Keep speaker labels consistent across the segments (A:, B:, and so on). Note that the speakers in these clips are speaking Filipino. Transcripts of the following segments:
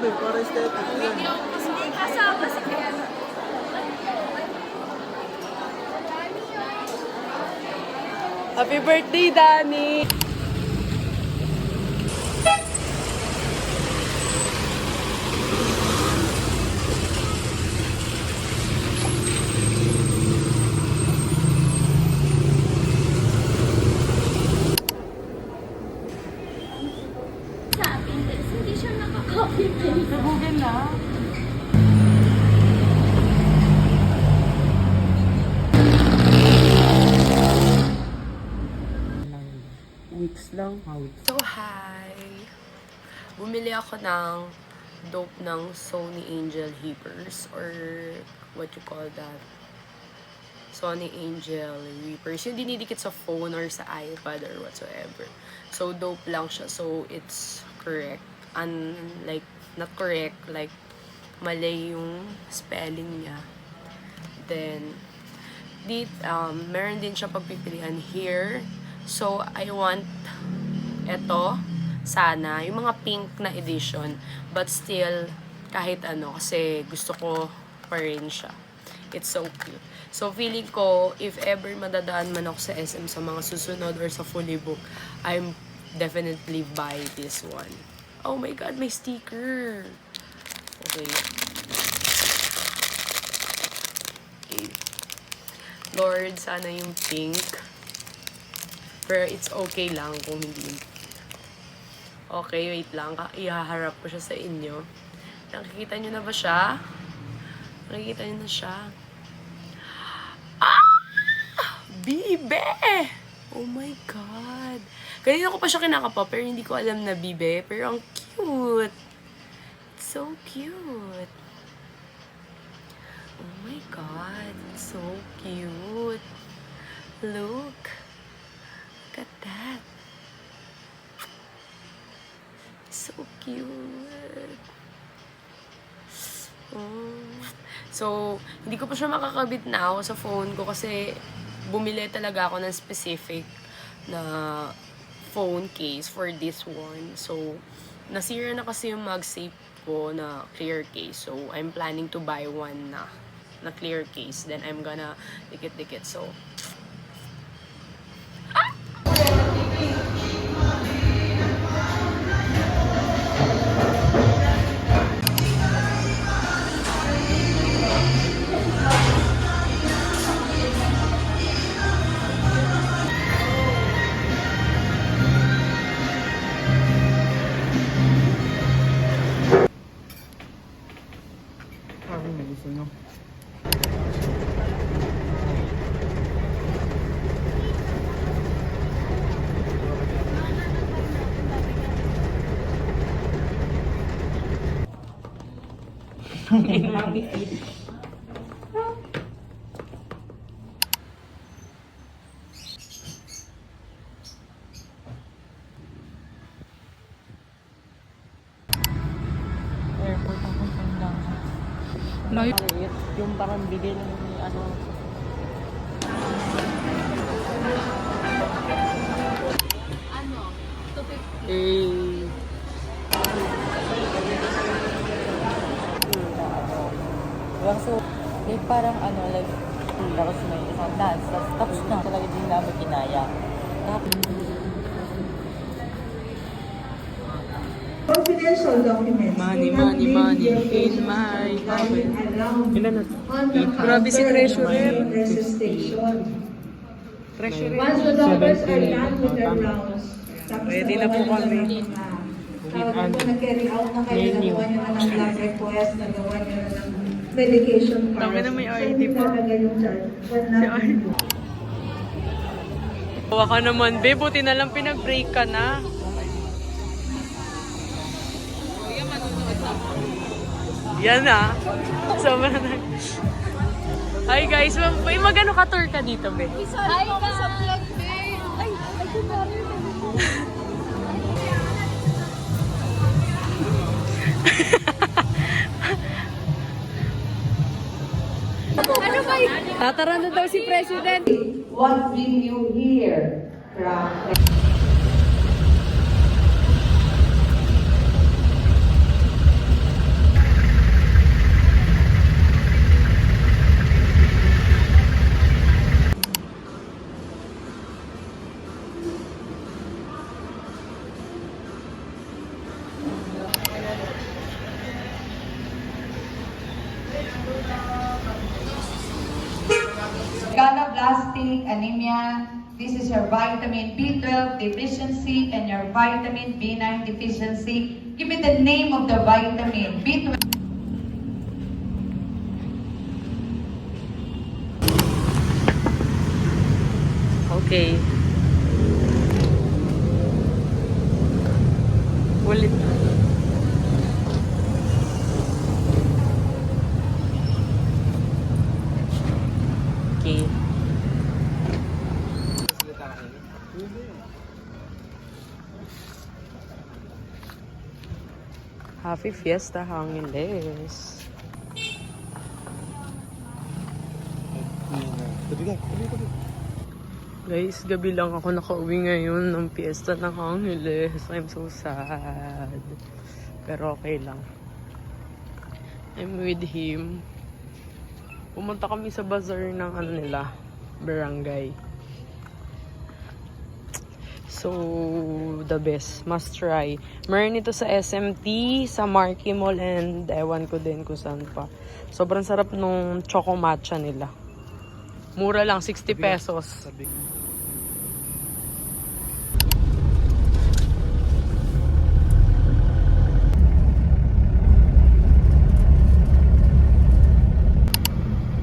A: eh, para aesthetic yan.
B: Hindi ako kasi may kasama si Kaya.
C: Happy birthday, Danny!
B: Sa akin, guys, hindi siya nakaka-copy.
C: Sa Google na. Weeks lang. So, hi! Bumili ako ng dope ng Sony Angel Reapers or what you call that? Sony Angel Reapers. Yung dinidikit sa phone or sa iPad or whatsoever. So, dope lang siya. So, it's correct. Like, not correct. Like, mali yung spelling niya. Then, meron din siya pagpipilian here. So, I want eto, sana, yung mga pink na edition. But still, kahit ano, kasi gusto ko pa rin siya. It's so cute. So, feeling ko, if ever madadaan man ako sa SM sa mga susunod or sa fully book, I'm definitely buy this one. Oh my God, may sticker! Okay. Okay. Lord, sana yung pink. Pero it's okay lang kung hindi. Okay, wait lang. Ihaharap ko siya sa inyo. Nakikita nyo na ba siya? Nakikita nyo na siya? Ah! Bibe! Oh my God! Kanina ko pa siya kinakapa, pero hindi ko alam na bibe. Pero ang cute! It's so cute! Oh my God! It's so cute! Look! Look at that. So cute. Oh. So, hindi ko pa siya makakabit now sa phone ko kasi bumili talaga ako ng specific na phone case for this one. So, nasira na kasi yung MagSafe ko na clear case. So, I'm planning to buy one na clear case. Then, I'm gonna dikit-dikit. So,
A: Parang may gusto nyo.
C: Airport ang pupunta. Maliit. Yung parang bigay ng ano.
B: Ano? 250.
C: Eh. So, like parang ano, like, tapos may isang dance, tapos na talaga din namin kinaya.
D: Confidential documents.
C: Money,
D: do not
C: money,
D: leave
C: money
D: your
C: in
D: patient
C: my
D: lying around
A: Ilan na?
D: on the
C: Grabe si
D: counter
C: Treasurer.
D: in the nurses station.
C: Treasury.
D: Once the doctors are done with their rounds, tapos
C: Ready na po
D: nagawa
C: kami.
D: nyo na nag-carry out na kayo, nagawa nyo na ng lab request, nagawa nyo na ng medication cards.
C: Tama na may
D: So,
C: ID
D: hindi
C: pa.
D: talaga yung charge. But not you.
C: Bawa ka naman, be. Buti na lang pinag-break ka na. Yan na. Sobrang na. Hi guys, may magano ka tour ka dito, be?
B: Hi, sa vlog, babe! Ay, kumari. Ano ba yun?
C: Tatara na daw si President.
D: What bring you here? chronic anemia. This is your vitamin B12 deficiency and your vitamin B9 deficiency. Give me the name of the vitamin B12.
C: Okay. Ulit. Okay. Happy Fiesta, Angeles. Guys, gabi lang ako nakauwi ngayon ng Fiesta ng Angeles. I'm so sad. Pero okay lang. I'm with him. Pumunta kami sa bazaar ng ano nila, barangay. So, the best. Must try. Meron ito sa SMT, sa Marquee Mall, and ewan ko din kung saan pa. Sobrang sarap nung choco matcha nila. Mura lang, 60 pesos.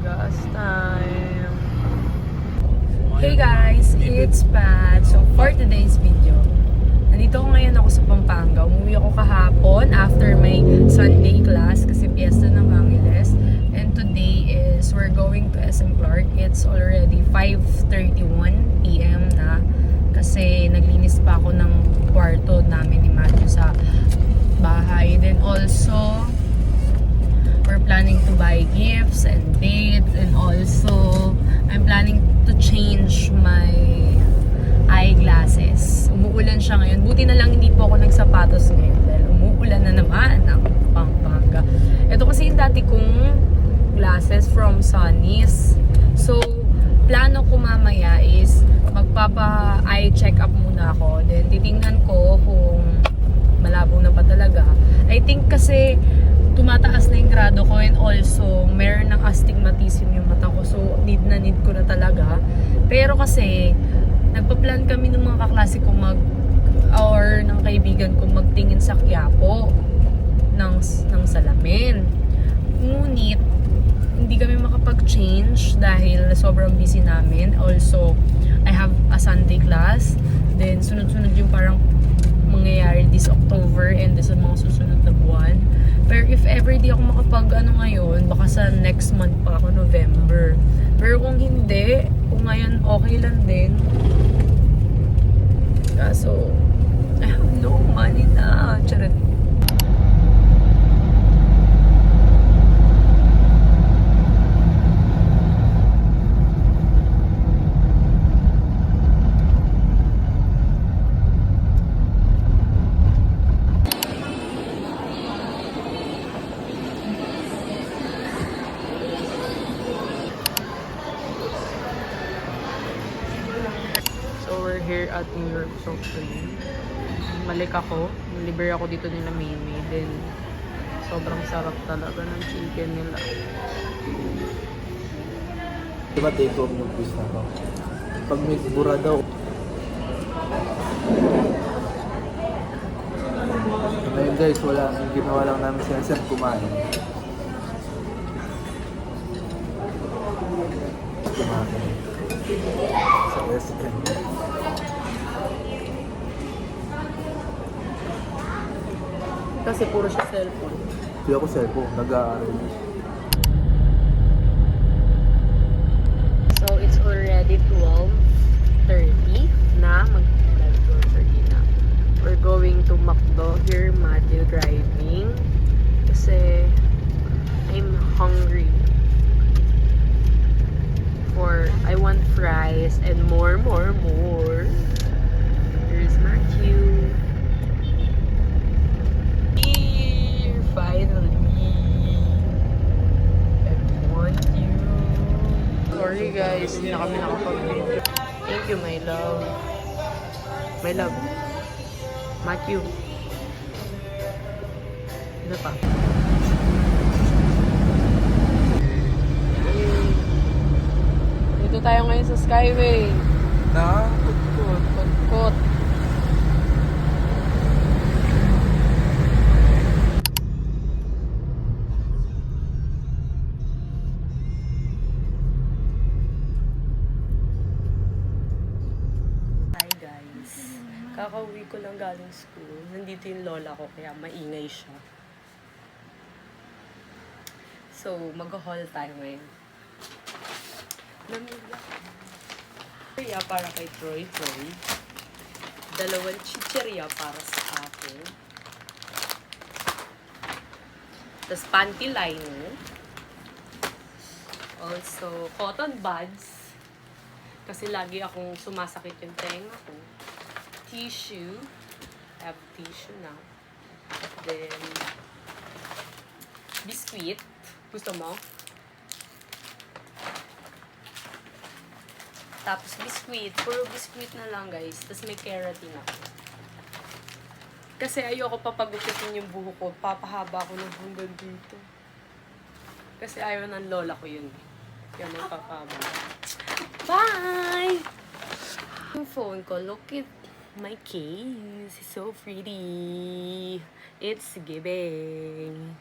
C: Gas time. Hey guys, it's Pat. So for today's video, nandito ko ngayon ako sa Pampanga. Umuwi ako kahapon after my Sunday class kasi fiesta ng Angeles. And today is we're going to SM Clark. It's already 5:31 PM na kasi naglinis pa ako ng kwarto namin ni Matthew sa bahay. Then also we're planning to buy gifts and dates, and also I'm planning to change my eyeglasses. Umuulan siya ngayon. Buti na lang hindi po ako nagsapatos ngayon dahil umuulan na naman ang Pampanga. Ito kasi yung dati kong glasses from Sunny's. So, plano ko mamaya is magpapa-eye check-up muna ako. Then, titingnan ko kung malabo na ba talaga. I think kasi tumataas na yung grado ko, and also meron ng astigmatism yung mata ko, so need ko na talaga. Pero kasi nagpa-plan kami ng mga kaklase ko or ng kaibigan ko magtingin sa Quiapo ng salamin. Ngunit hindi kami makapag-change dahil sobrang busy namin. Also, I have a Sunday class. Then sunod-sunod yung parang mangyayari this October and this mga susunod na buwan. Pero if ever di ako ngayon, baka sa next month pa ako, November. Pero kung hindi, kung ngayon okay lang din. Kaso, I have no money na. Charot. Here at New York Soft Cream. Malik ako. Nalibre ako dito nila Mimi. Then, sobrang sarap talaga ng chicken nila.
A: Diba take home yung quiz na to? Pag may bura daw. Ngayon guys, ginawa lang namin si Hasan kumain. Sa SM.
C: Kasi puro siya cellphone.
A: Hindi ako cellphone,
C: So, it's already 12:30 na. Mag-12:30 na. We're going to McDo. Here, Matthew driving. Kasi, I'm hungry. I want fries and more. Here's Matthew. Here, finally. I want you. Sorry guys, hindi na kami nakapag-video. Thank you, my love. My love. Matthew. Ano pa? Dito tayo ngayon sa Skyway.
A: Na, kutkot.
C: Kot. Hi guys. Kakauwi ko lang galing school. Nandito yung lola ko kaya maingay siya. So, mag-haul tayo ngayon. Namili ako. Chicheria para kay Troy. Dalawang chicheria para sa akin. Tapos panty liner. Also, cotton buds. Kasi lagi akong sumasakit yung tenga ko. Tissue. I have tissue now. Then, biscuit. Gusto mo? Tapos biscuit. Puro biscuit na lang, guys. Tapos may keratin ako. Kasi ayoko papagupitin yung buhok ko. Papahaba ko ng hanggang dito. Kasi ayaw ng lola ko yun. Kaya magpapahaba. Bye! Yung phone ko, look at my case. It's so pretty. It's giving.